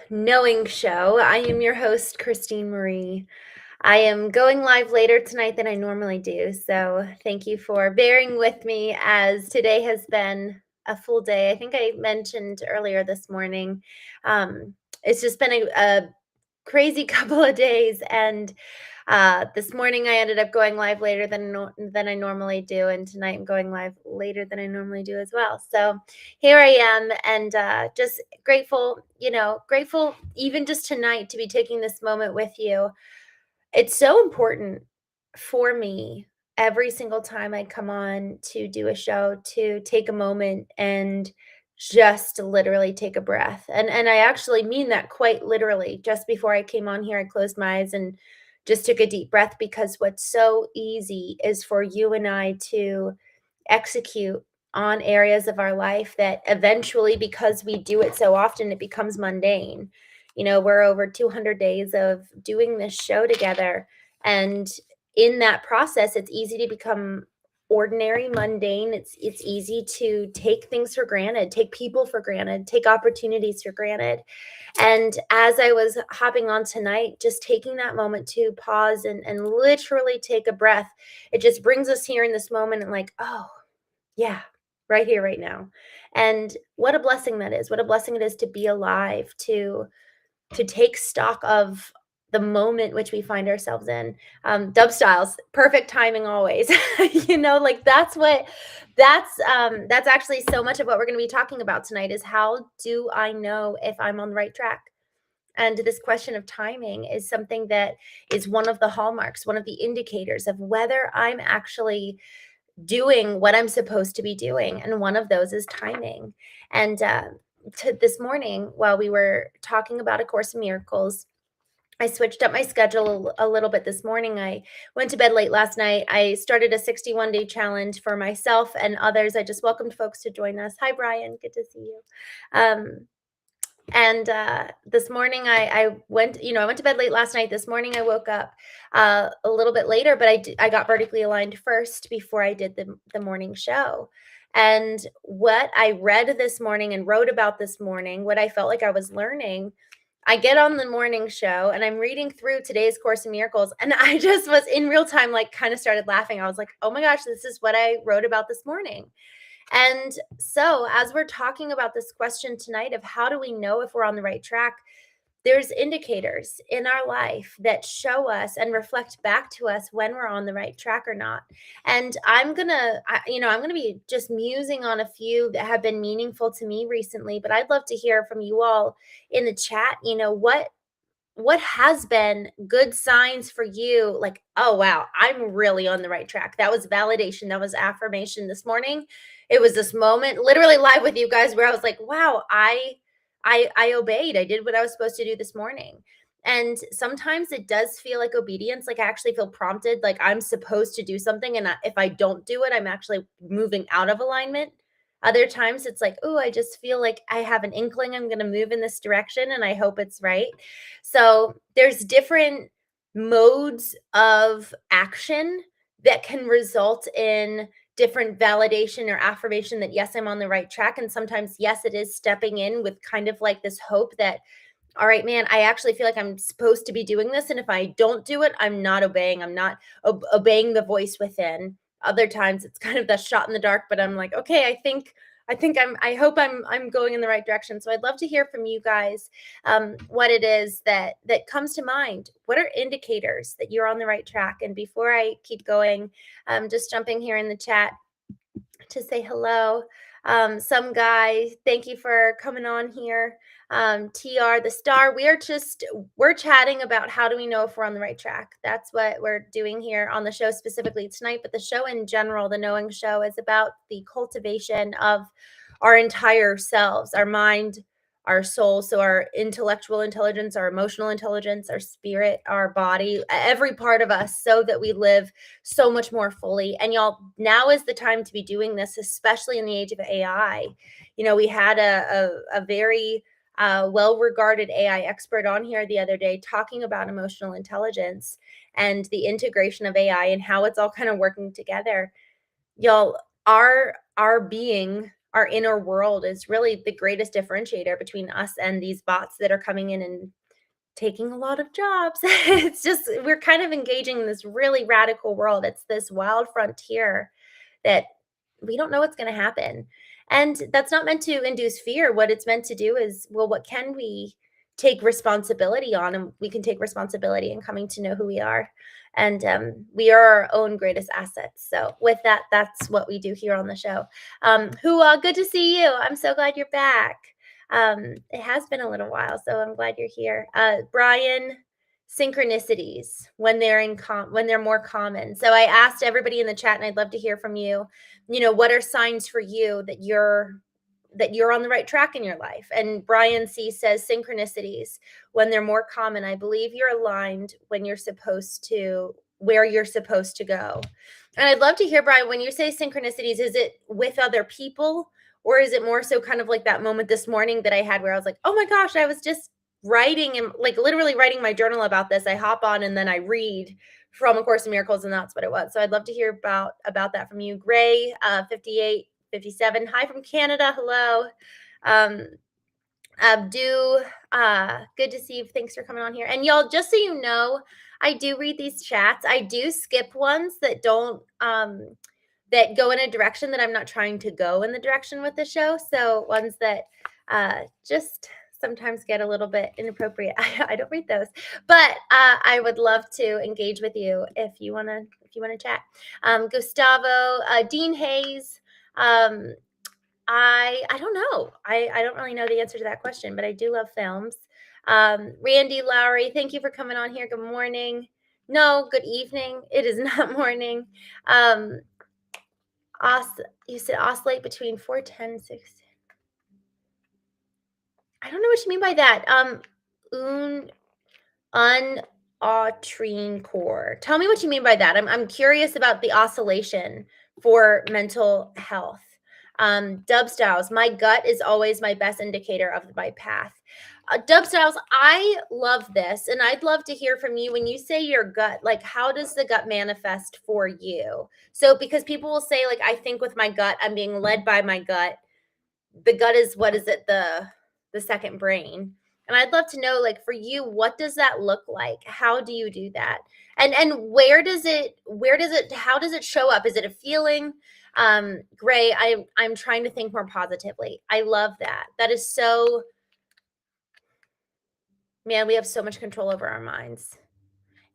Knowing Show. I am your host, Christene Marie. I am going live later tonight than I normally do, so thank you for bearing with me as today has been a full day. I think I mentioned earlier this morning. It's just been a crazy couple of days, and this morning I ended up going live later than I normally do, and tonight I'm going live later than I normally do as well. So here I am, and just grateful, grateful even just tonight to be taking this moment with you. It's so important for me every single time I come on to do a show to take a moment and just literally take a breath. And I actually mean that quite literally. Just before I came on here, I closed my eyes and just took a deep breath, because what's so easy is for you and I to execute on areas of our life that eventually, because we do it so often, it becomes mundane. We're over 200 days of doing this show together. And in that process, it's easy to become ordinary, mundane. It's easy to take things for granted, take people for granted, take opportunities for granted. And as I was hopping on tonight, just taking that moment to pause and literally take a breath, it just brings us here in this moment and like, oh, yeah, right here, right now. And what a blessing that is. What a blessing it is to be alive, to take stock of the moment which we find ourselves in. Dub styles, perfect timing always. Like that's actually so much of what we're going to be talking about tonight is how do I know if I'm on the right track? And this question of timing is something that is one of the hallmarks, one of the indicators of whether I'm actually doing what I'm supposed to be doing. And one of those is timing. And this morning, while we were talking about A Course in Miracles, I switched up my schedule a little bit this morning. I went to bed late last night. I started a 61-day challenge for myself and others. I just welcomed folks to join us. Hi, Brian. Good to see you. And this morning I went, I went to bed late last night. This morning I woke up a little bit later, but I got vertically aligned first before I did the morning show. And what I read this morning and wrote about this morning, what I felt like I was learning, I get on the morning show and I'm reading through today's Course in Miracles, and I just was in real time, like kind of started laughing. I was like, oh my gosh, this is what I wrote about this morning. And so, as we're talking about this question tonight of how do we know if we're on the right track, there's indicators in our life that show us and reflect back to us when we're on the right track or not. And I'm gonna be just musing on a few that have been meaningful to me recently, but I'd love to hear from you all in the chat. What has been good signs for you, like, oh wow, I'm really on the right track? That was validation, that was affirmation this morning. It was this moment literally live with you guys where I was like, wow, I obeyed. I did what I was supposed to do this morning. And sometimes it does feel like obedience, like I actually feel prompted, like I'm supposed to do something, and if I don't do it, I'm actually moving out of alignment. Other times it's like, oh, I just feel like I have an inkling I'm going to move in this direction and I hope it's right. So there's different modes of action that can result in different validation or affirmation that, yes, I'm on the right track. And sometimes, yes, it is stepping in with kind of like this hope that, all right, man, I actually feel like I'm supposed to be doing this. And if I don't do it, I'm not obeying. I'm not obeying the voice within. Other times it's kind of that shot in the dark, but I'm like, okay, I hope I'm going in the right direction. So I'd love to hear from you guys what it is that comes to mind. What are indicators that you're on the right track? And before I keep going, just jumping here in the chat to say hello. Some guy, thank you for coming on here. TR the star, we're chatting about how do we know if we're on the right track. That's what we're doing here on the show specifically tonight, but the show in general, the Knowing Show, is about the cultivation of our entire selves, our mind, our soul, so our intellectual intelligence, our emotional intelligence, our spirit, our body, every part of us, so that we live so much more fully. And y'all, now is the time to be doing this, especially in the age of AI. We had a very well-regarded AI expert on here the other day talking about emotional intelligence and the integration of AI and how it's all kind of working together. Y'all, our being, our inner world is really the greatest differentiator between us and these bots that are coming in and taking a lot of jobs. It's just we're kind of engaging in this really radical world. It's this wild frontier that we don't know what's going to happen. And that's not meant to induce fear. What it's meant to do is, well, what can we take responsibility on? And we can take responsibility in coming to know who we are. And we are our own greatest assets. So, with that, that's what we do here on the show. Good to see you. I'm so glad you're back. It has been a little while, so I'm glad you're here. Brian, synchronicities when when they're more common. So I asked everybody in the chat, and I'd love to hear from you. What are signs for you that you're on the right track in your life? And Brian C says synchronicities when they're more common. I believe you're aligned when you're supposed to where you're supposed to go. And I'd love to hear, Brian, when you say synchronicities, is it with other people? Or is it more so kind of like that moment this morning that I had where I was like, oh my gosh, I was just writing and like literally writing my journal about this. I hop on and then I read from A Course in Miracles, and that's what it was. So I'd love to hear about that from you. Gray, 58, 57. Hi from Canada. Hello. Abdu, good to see you. Thanks for coming on here. And y'all, just so you know, I do read these chats. I do skip ones that don't that go in a direction that I'm not trying to go in the direction with the show. So ones that just sometimes get a little bit inappropriate. I don't read those, but I would love to engage with you if you want to chat. Gustavo, Dean Hayes. I don't know. I don't really know the answer to that question, but I do love films. Randy Lowry, thank you for coming on here. Good morning. No, good evening. It is not morning. You said oscillate between 410 and 6. I don't know what you mean by that. Unautrine core. Tell me what you mean by that. I'm curious about the oscillation for mental health. Dub Styles, my gut is always my best indicator of my path. Dub Styles, I love this, and I'd love to hear from you when you say your gut. Like, how does the gut manifest for you? So, because people will say, like, I think with my gut, I'm being led by my gut. The gut is what is it? The second brain. And I'd love to know, like, for you, what does that look like? How do you do that? And how does it show up? Is it a feeling? Gray, I'm trying to think more positively. I love that. That is so, man, we have so much control over our minds.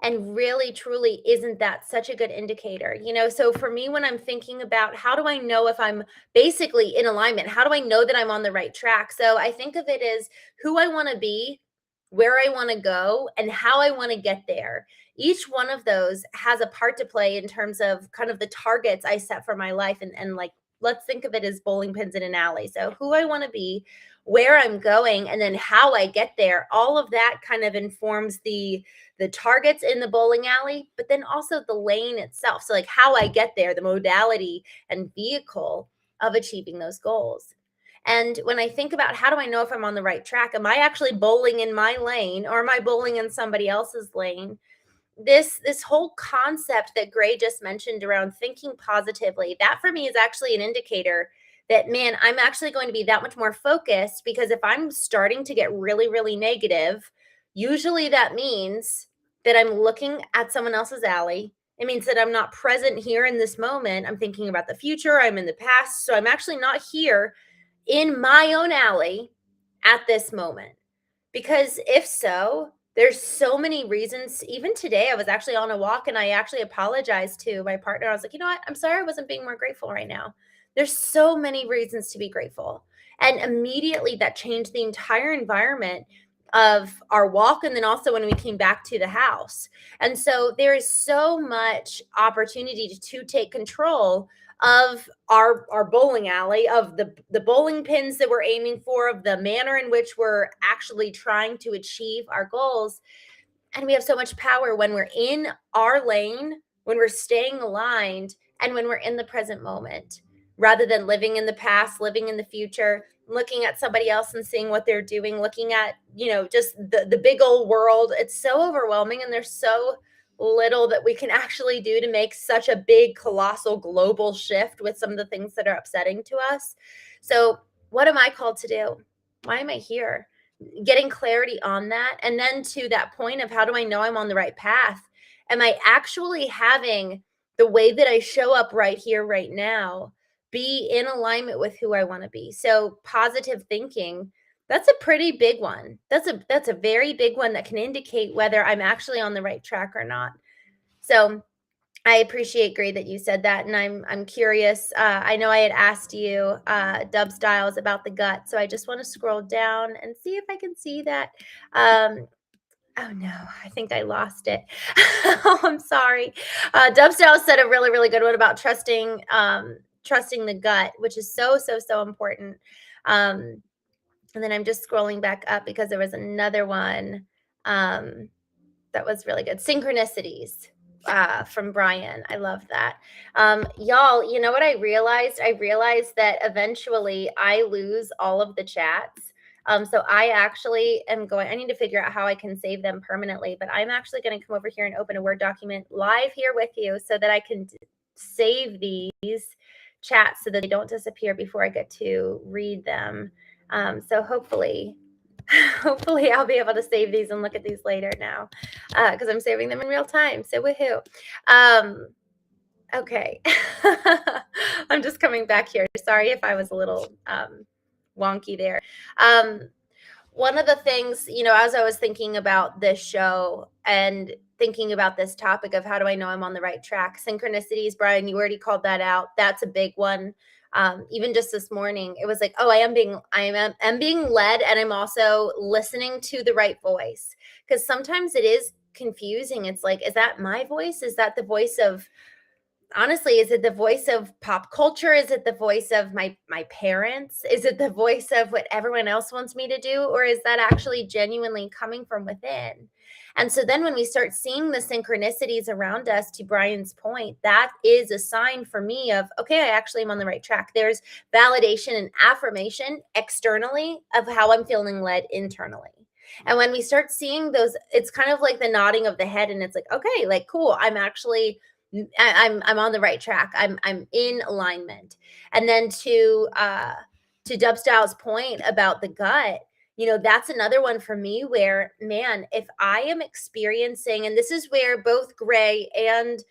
And really, truly, isn't that such a good indicator? So for me, when I'm thinking about how do I know if I'm basically in alignment, how do I know that I'm on the right track? So I think of it as who I want to be, where I want to go, and how I want to get there. Each one of those has a part to play in terms of kind of the targets I set for my life. And like, let's think of it as bowling pins in an alley. So who I want to be, where I'm going, and then how I get there, all of that kind of informs the targets in the bowling alley, but then also the lane itself. So like how I get there, the modality and vehicle of achieving those goals. And when I think about how do I know if I'm on the right track, am I actually bowling in my lane or am I bowling in somebody else's lane? This whole concept that Gray just mentioned around thinking positively, that for me is actually an indicator that, man, I'm actually going to be that much more focused, because if I'm starting to get really, really negative, usually that means that I'm looking at someone else's alley. It means that I'm not present here in this moment. I'm thinking about the future. I'm in the past. So I'm actually not here in my own alley at this moment. Because if so, there's so many reasons. Even today, I was actually on a walk and I actually apologized to my partner. I was like, you know what? I'm sorry I wasn't being more grateful right now. There's so many reasons to be grateful. And immediately that changed the entire environment of our walk. And then also when we came back to the house. And so there is so much opportunity to take control of our bowling alley, of the bowling pins that we're aiming for, of the manner in which we're actually trying to achieve our goals. And we have so much power when we're in our lane, when we're staying aligned, and when we're in the present moment, rather than living in the past, living in the future, looking at somebody else and seeing what they're doing, looking at, just the big old world. It's so overwhelming, and there's so little that we can actually do to make such a big, colossal global shift with some of the things that are upsetting to us. So what am I called to do? Why am I here? Getting clarity on that. And then to that point of how do I know I'm on the right path? Am I actually having the way that I show up right here, right now, be in alignment with who I want to be? So positive thinking, that's a pretty big one. That's a very big one that can indicate whether I'm actually on the right track or not. So I appreciate, great, that you said that, and I'm curious. I know I had asked you, Dub Styles, about the gut, so I just want to scroll down and see if I can see that. Oh no, I think I lost it. Oh, I'm sorry. Dub Styles said a really, really good one about trusting the gut, which is so, so, so important. Um, and then I'm just scrolling back up because there was another one. That was really good. Synchronicities, from Brian. I love that. Y'all, you know what I realized? I realized that eventually I lose all of the chats. So I actually am I need to figure out how I can save them permanently, but I'm actually going to come over here and open a Word document live here with you so that I can save these chats so that they don't disappear before I get to read them. So hopefully I'll be able to save these and look at these later now, because I'm saving them in real time. So woohoo. Okay. I'm just coming back here. Sorry if I was a little wonky there. One of the things, as I was thinking about this show and thinking about this topic of how do I know I'm on the right track, synchronicities, Brian, you already called that out. That's a big one. Even just this morning, it was like, oh, I'm being led, and I'm also listening to the right voice, because sometimes it is confusing. It's like, is that my voice? Is that the voice of, honestly, is it the voice of pop culture? Is it the voice of my parents? Is it the voice of what everyone else wants me to do? Or is that actually genuinely coming from within? And so then when we start seeing the synchronicities around us, to Brian's point, that is a sign for me of, okay, I actually am on the right track. There's validation and affirmation externally of how I'm feeling led internally. And when we start seeing those, it's kind of like the nodding of the head, and it's like, okay, like, cool, I'm actually I'm on the right track. I'm in alignment. And then to Dub Styles' point about the gut, that's another one for me where, man, if I am experiencing, and this is where both Gray and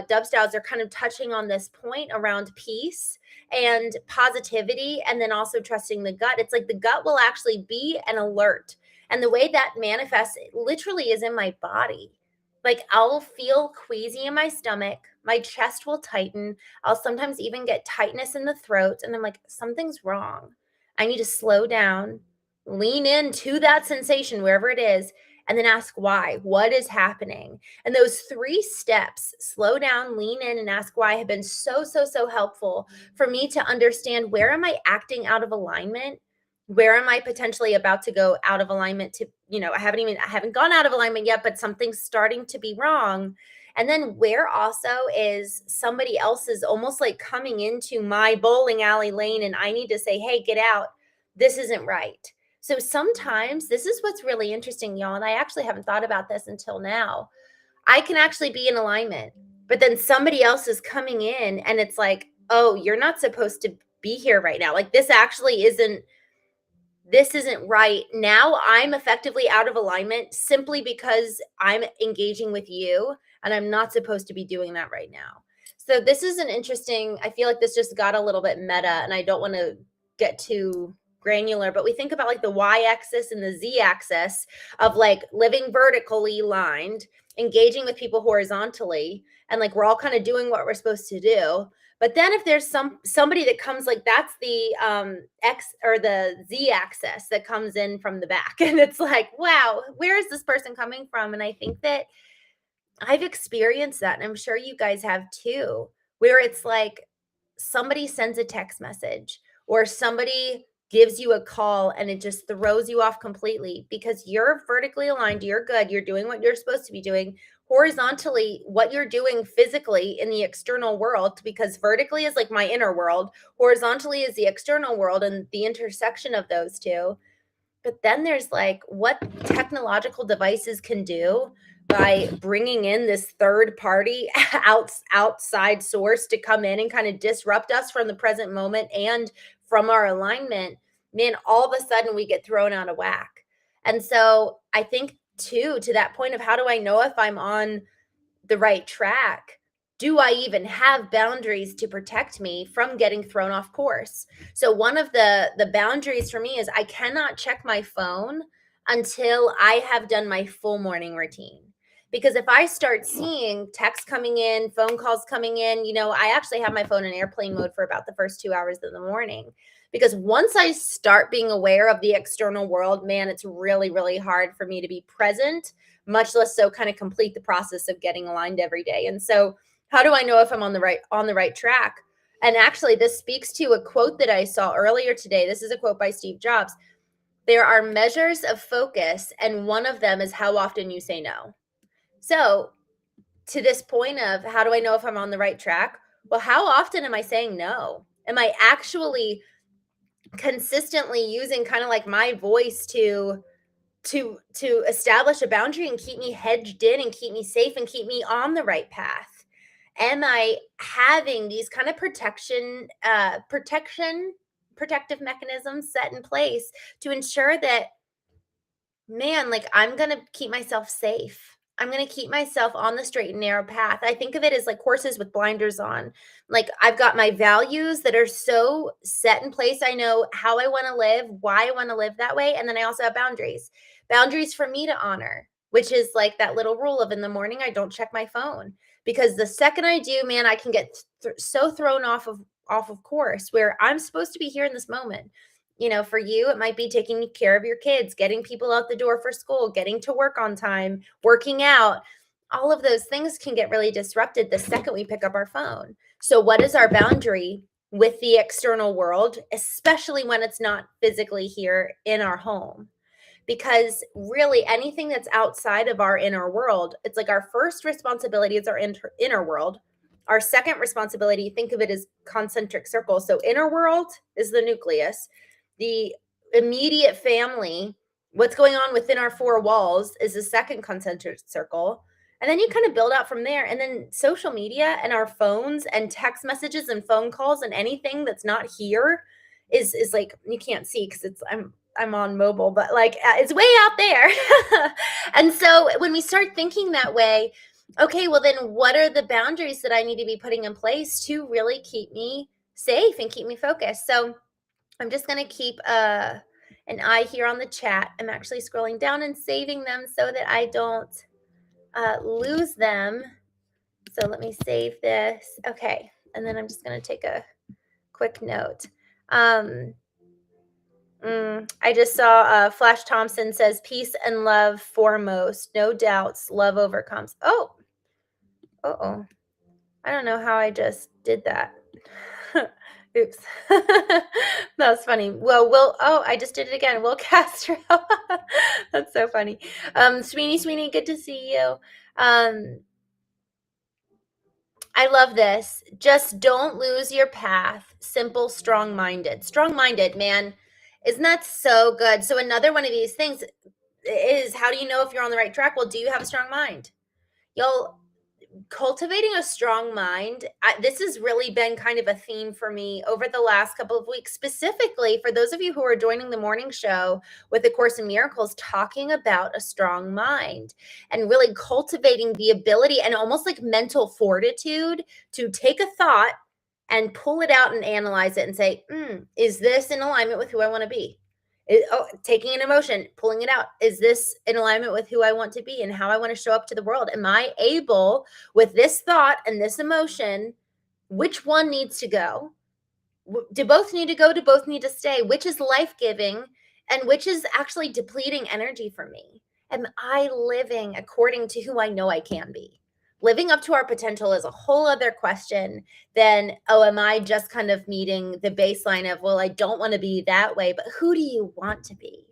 Dub Styles are kind of touching on this point around peace and positivity, and then also trusting the gut. It's like the gut will actually be an alert. And the way that manifests literally is in my body. Like, I'll feel queasy in my stomach, my chest will tighten, I'll sometimes even get tightness in the throat, and I'm like, something's wrong. I need to slow down, lean into that sensation wherever it is, and then ask why. What is happening? And those 3 steps, slow down, lean in, and ask why, have been so, so, so helpful for me to understand, where am I acting out of alignment? Where am I potentially about to go out of alignment to, I haven't gone out of alignment yet, but something's starting to be wrong. And then where also is somebody else's almost like coming into my bowling alley lane, and I need to say, hey, get out. This isn't right. So sometimes this is what's really interesting, y'all. And I actually haven't thought about this until now. I can actually be in alignment, but then somebody else is coming in, and it's like, oh, you're not supposed to be here right now. Like, this isn't right. Now I'm effectively out of alignment simply because I'm engaging with you, and I'm not supposed to be doing that right now. So this is an interesting, I feel like this just got a little bit meta, and I don't want to get too granular, but we think about like the y-axis and the z-axis of like living vertically lined, engaging with people horizontally, and like we're all kind of doing what we're supposed to do. But then if there's somebody that comes, like, that's the X or the Z axis that comes in from the back. And it's like, wow, where is this person coming from? And I think that I've experienced that, and I'm sure you guys have too, where it's like somebody sends a text message or somebody gives you a call, and it just throws you off completely because you're vertically aligned, you're good, you're doing what you're supposed to be doing. Horizontally, what you're doing physically in the external world, because vertically is like my inner world, horizontally is the external world, and the intersection of those two. But then there's like what technological devices can do by bringing in this third party outside source to come in and kind of disrupt us from the present moment and from our alignment, man, all of a sudden we get thrown out of whack. And so I think too, to that point of how do I know if I'm on the right track? Do I even have boundaries to protect me from getting thrown off course? So one of the boundaries for me is I cannot check my phone until I have done my full morning routine. Because if I start seeing texts coming in, phone calls coming in, I actually have my phone in airplane mode for about the first 2 hours of the morning. Because once I start being aware of the external world, man, it's really, really hard for me to be present, much less so kind of complete the process of getting aligned every day. And so how do I know if I'm on the right track? And actually, this speaks to a quote that I saw earlier today. This is a quote by Steve Jobs. There are measures of focus, and one of them is how often you say no. So to this point of how do I know if I'm on the right track? Well, how often am I saying no? Am I actually consistently using kind of like my voice to establish a boundary and keep me hedged in and keep me safe and keep me on the right path? Am I having these kind of protective mechanisms set in place to ensure that, man, like I'm going to keep myself safe. I'm going to keep myself on the straight and narrow path. I think of it as like horses with blinders on. Like I've got my values that are so set in place. I know how I want to live, why I want to live that way. And then I also have boundaries. Boundaries for me to honor, which is like that little rule of in the morning, I don't check my phone. Because the second I do, man, I can get so thrown off of course where I'm supposed to be here in this moment. For you, it might be taking care of your kids, getting people out the door for school, getting to work on time, working out. All of those things can get really disrupted the second we pick up our phone. So what is our boundary with the external world, especially when it's not physically here in our home? Because really anything that's outside of our inner world, it's like our first responsibility is our inner world. Our second responsibility, think of it as concentric circles. So inner world is the nucleus. The immediate family, what's going on within our four walls, is the second concentric circle. And then you kind of build out from there. And then social media and our phones and text messages and phone calls and anything that's not here is like, you can't see because I'm on mobile, but like it's way out there. And so when we start thinking that way, okay, well then what are the boundaries that I need to be putting in place to really keep me safe and keep me focused? So I'm just going to keep an eye here on the chat. I'm actually scrolling down and saving them so that I don't lose them. So let me save this. Okay. And then I'm just going to take a quick note. I just saw Flash Thompson says, peace and love foremost. No doubts. Love overcomes. Oh. Uh-oh. I don't know how I just did that. Oops. That was funny. Well, I just did it again. Will Castro. That's so funny. Sweeney, good to see you. I love this. Just don't lose your path. Simple, strong-minded. Strong-minded, man. Isn't that so good? So another one of these things is, how do you know if you're on the right track? Well, do you have a strong mind? Cultivating a strong mind, this has really been kind of a theme for me over the last couple of weeks, specifically for those of you who are joining the morning show with the Course in Miracles, talking about a strong mind and really cultivating the ability and almost like mental fortitude to take a thought and pull it out and analyze it and say, is this in alignment with who I want to be? Taking an emotion, pulling it out. Is this in alignment with who I want to be and how I want to show up to the world? Am I able, with this thought and this emotion, which one needs to go? Do both need to go? Do both need to stay? Which is life-giving and which is actually depleting energy for me? Am I living according to who I know I can be? Living up to our potential is a whole other question than, am I just kind of meeting the baseline of, well, I don't want to be that way, but who do you want to be?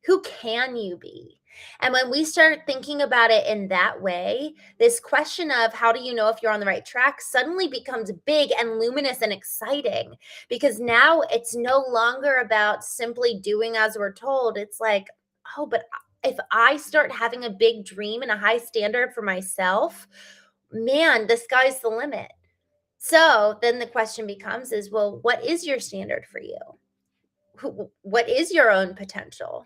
Who can you be? And when we start thinking about it in that way, this question of how do you know if you're on the right track suddenly becomes big and luminous and exciting, because now it's no longer about simply doing as we're told. It's like, oh, but if I start having a big dream and a high standard for myself, man, the sky's the limit. So then the question becomes well, what is your standard for you? what is your own potential?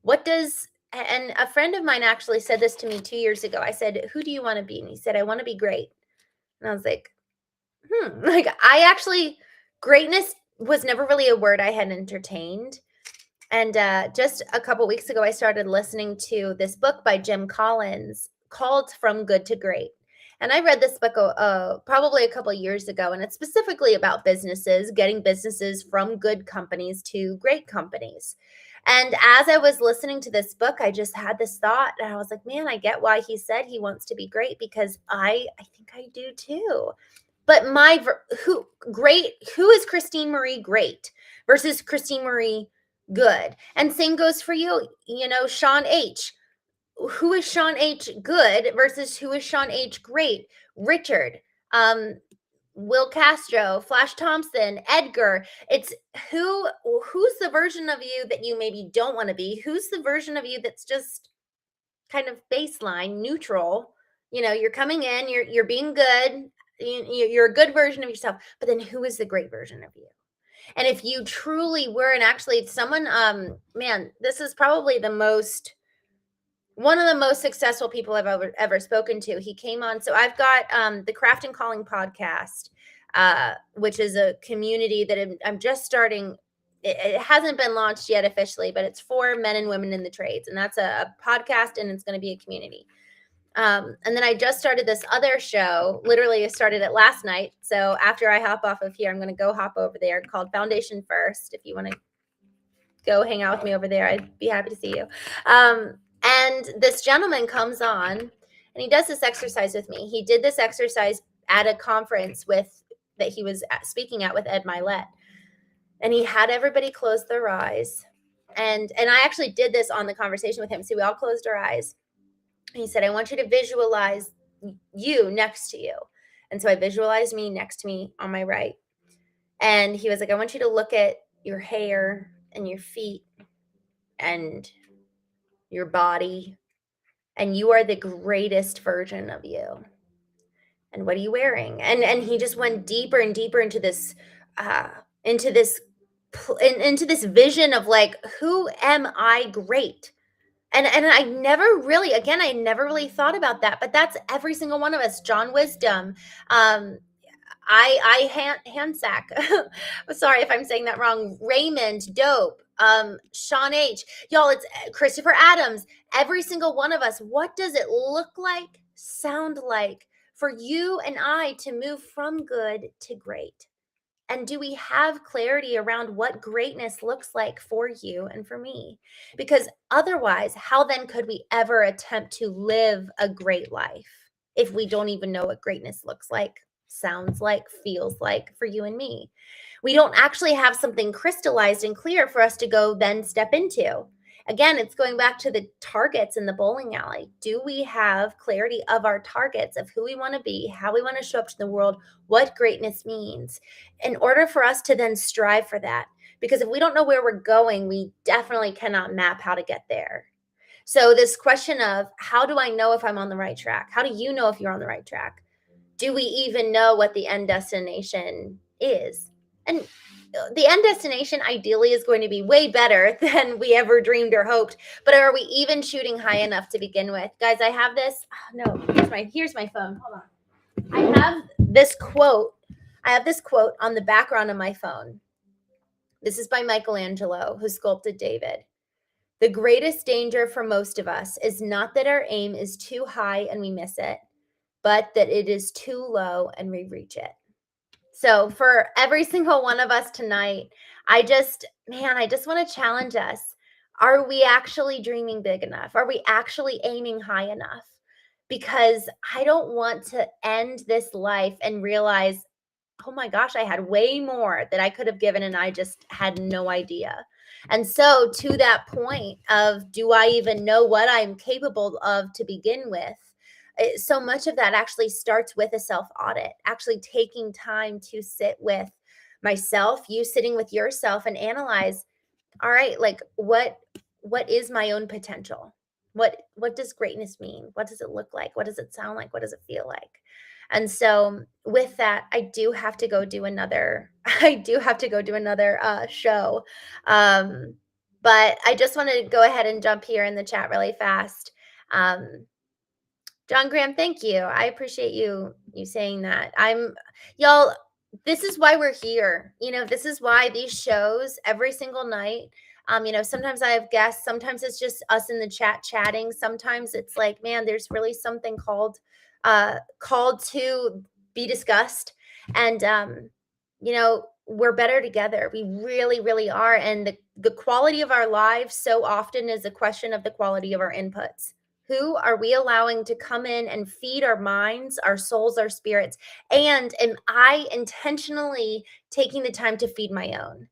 What does and a friend of mine actually said this to me 2 years ago. I said, "Who do you wanna be?" And he said, "I wanna be great." And I was like, like, I actually greatness was never really a word I had entertained. And just a couple weeks ago, I started listening to this book by Jim Collins called From Good to Great. And I read this book probably a couple years ago, and it's specifically about businesses, getting businesses from good companies to great companies. And as I was listening to this book, I just had this thought, and I was like, man, I get why he said he wants to be great, because I think I do too. But who is Christene Marie great versus Christene Marie good? And same goes for you, Sean H. Who is Sean H good versus who is Sean H great? Richard, um, Will Castro, Flash Thompson, Edgar. It's who's the version of you that you maybe don't want to be? Who's the version of you that's just kind of baseline, neutral? You're coming in, you're being good, you're a good version of yourself, but then who is the great version of you? And if you truly were, and actually someone, man, this is probably one of the most successful people I've ever spoken to. He came on. So I've got the Craft and Calling podcast, which is a community that I'm just starting. It hasn't been launched yet officially, but it's for men and women in the trades. And that's a podcast, and it's going to be a community. And then I just started this other show. Literally, I started it last night. So after I hop off of here, I'm going to go hop over there, called Foundation First. If you want to go hang out with me over there, I'd be happy to see you. And this gentleman comes on, and he does this exercise with me. He did this exercise at a conference that he was speaking at with Ed Milet. And he had everybody close their eyes. And I actually did this on the conversation with him. So we all closed our eyes. And he said, I want you to visualize you next to you. And so I visualized me next to me on my right. And he was like, I want you to look at your hair and your feet and your body. And you are the greatest version of you. And what are you wearing? And he just went deeper and deeper into this vision of like, who am I great? And I never really thought about that, but that's every single one of us. John Wisdom, Handsack. Sorry if I'm saying that wrong. Raymond, Dope, Sean H. Y'all, it's Christopher Adams. Every single one of us. What does it look like, sound like for you and I to move from good to great? And do we have clarity around what greatness looks like for you and for me? Because otherwise, how then could we ever attempt to live a great life if we don't even know what greatness looks like, sounds like, feels like for you and me? We don't actually have something crystallized and clear for us to go then step into. Again, it's going back to the targets in the bowling alley. Do we have clarity of our targets, of who we want to be, how we want to show up to the world, what greatness means, in order for us to then strive for that? Because if we don't know where we're going, we definitely cannot map how to get there. So this question of, how do I know if I'm on the right track? How do you know if you're on the right track? Do we even know what the end destination is? And the end destination ideally is going to be way better than we ever dreamed or hoped. But are we even shooting high enough to begin with? Guys, I have this. Oh, no, here's my phone. Hold on. I have this quote. On the background of my phone. This is by 𝐤𝐚𝐢𝐥𝐲, who sculpted David. The greatest danger for most of us is not that our aim is too high and we miss it, but that it is too low and we reach it. So for every single one of us tonight, I just want to challenge us. Are we actually dreaming big enough? Are we actually aiming high enough? Because I don't want to end this life and realize, oh my gosh, I had way more that I could have given and I just had no idea. And so to that point of, do I even know what I'm capable of to begin with? So much of that actually starts with a self audit, actually taking time to sit with myself, you sitting with yourself and analyze, all right, like what is my own potential? What does greatness mean? What does it look like? What does it sound like? What does it feel like? And so with that, I do have to go do another show. But I just want to go ahead and jump here in the chat really fast. John Graham, thank you. I appreciate you saying that. Y'all, this is why we're here. This is why these shows every single night. Sometimes I have guests, sometimes it's just us in the chat chatting. Sometimes it's like, man, there's really something called to be discussed. And we're better together. We really, really are. And the quality of our lives so often is a question of the quality of our inputs. Who are we allowing to come in and feed our minds, our souls, our spirits? And am I intentionally taking the time to feed my own?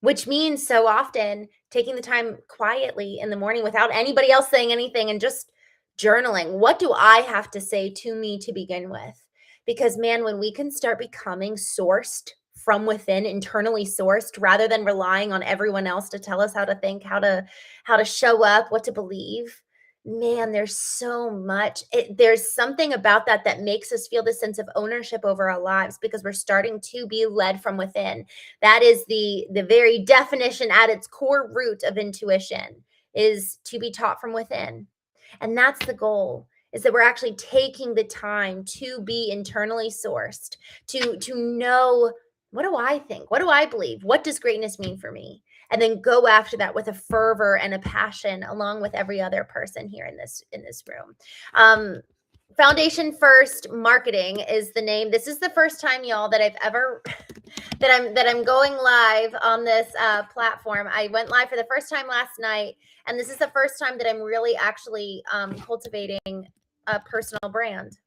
Which means so often taking the time quietly in the morning without anybody else saying anything and just journaling. What do I have to say to me to begin with? Because, man, when we can start becoming sourced from within, internally sourced, rather than relying on everyone else to tell us how to think, how to show up, what to believe, man, there's so much. There's something about that makes us feel this sense of ownership over our lives because we're starting to be led from within. That is the very definition at its core root of intuition, is to be taught from within. And that's the goal, is that we're actually taking the time to be internally sourced, to know, what do I think? What do I believe? What does greatness mean for me? And then go after that with a fervor and a passion, along with every other person here in this room. Foundation First Marketing is the name. This is the first time, y'all, that I've ever that I'm going live on this platform. I went live for the first time last night, and this is the first time that I'm really actually cultivating a personal brand.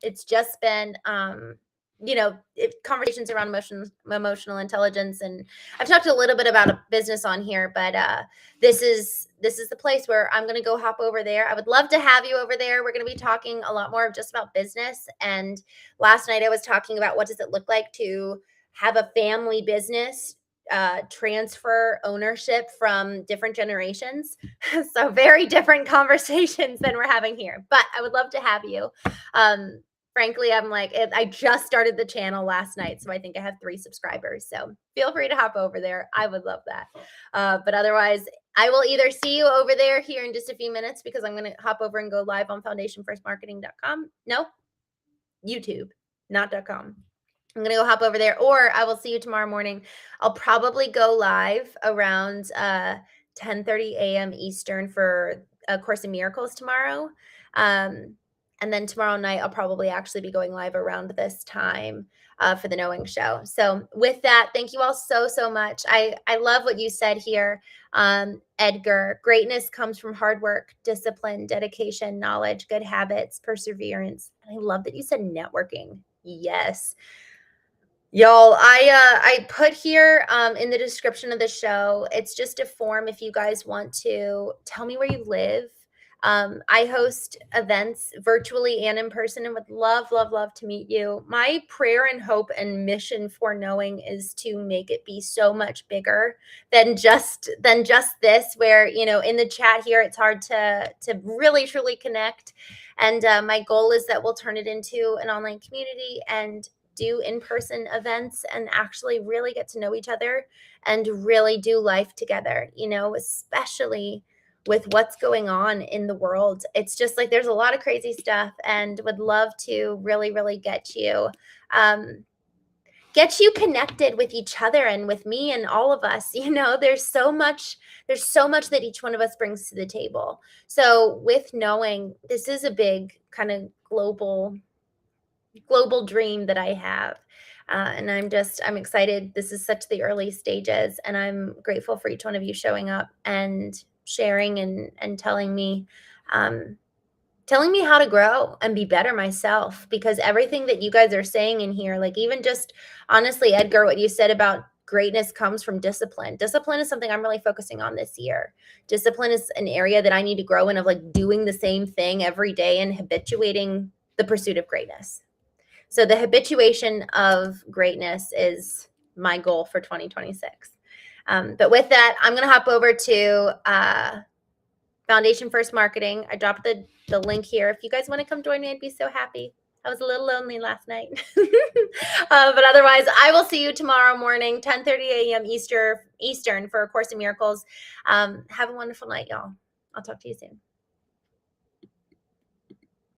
It's just been conversations around emotional intelligence, and I've talked a little bit about a business on here, but this is the place where I'm going to go hop over there. I would love to have you over there. We're going to be talking a lot more of just about business. And last night I was talking about what does it look like to have a family business transfer ownership from different generations. So very different conversations than we're having here, but I would love to have you. Frankly, I'm like, I just started the channel last night, so I think I have 3 subscribers. So feel free to hop over there. I would love that. But otherwise, I will either see you over there here in just a few minutes, because I'm going to hop over and go live on foundationfirstmarketing.com. No, YouTube, not .com. I'm going to go hop over there, or I will see you tomorrow morning. I'll probably go live around 10:30 a.m. Eastern for A Course in Miracles tomorrow. And then tomorrow night, I'll probably actually be going live around this time for the Knowing Show. So with that, thank you all so, so much. I love what you said here, Edgar. Greatness comes from hard work, discipline, dedication, knowledge, good habits, perseverance. And I love that you said networking. Yes. Y'all, I put here in the description of the show, it's just a form if you guys want to tell me where you live. I host events virtually and in person, and would love, love, love to meet you. My prayer and hope and mission for Knowing is to make it be so much bigger than just this, where, in the chat here, it's hard to really, truly connect. And my goal is that we'll turn it into an online community and do in-person events and actually really get to know each other and really do life together, especially with what's going on in the world. It's just like there's a lot of crazy stuff, and would love to really, really get you connected with each other and with me and all of us. There's so much that each one of us brings to the table. So with Knowing, this is a big kind of global dream that I have. And I'm excited. This is such the early stages, and I'm grateful for each one of you showing up and sharing and telling me how to grow and be better myself, because everything that you guys are saying in here, like even just honestly, Edgar, what you said about greatness comes from discipline. Discipline is something I'm really focusing on this year. Discipline is an area that I need to grow in, of like doing the same thing every day and habituating the pursuit of greatness. So the habituation of greatness is my goal for 2026. But with that, I'm going to hop over to Foundation First Marketing. I dropped the link here. If you guys want to come join me, I'd be so happy. I was a little lonely last night. But otherwise, I will see you tomorrow morning, 10:30 a.m. Eastern for A Course in Miracles. Have a wonderful night, y'all. I'll talk to you soon.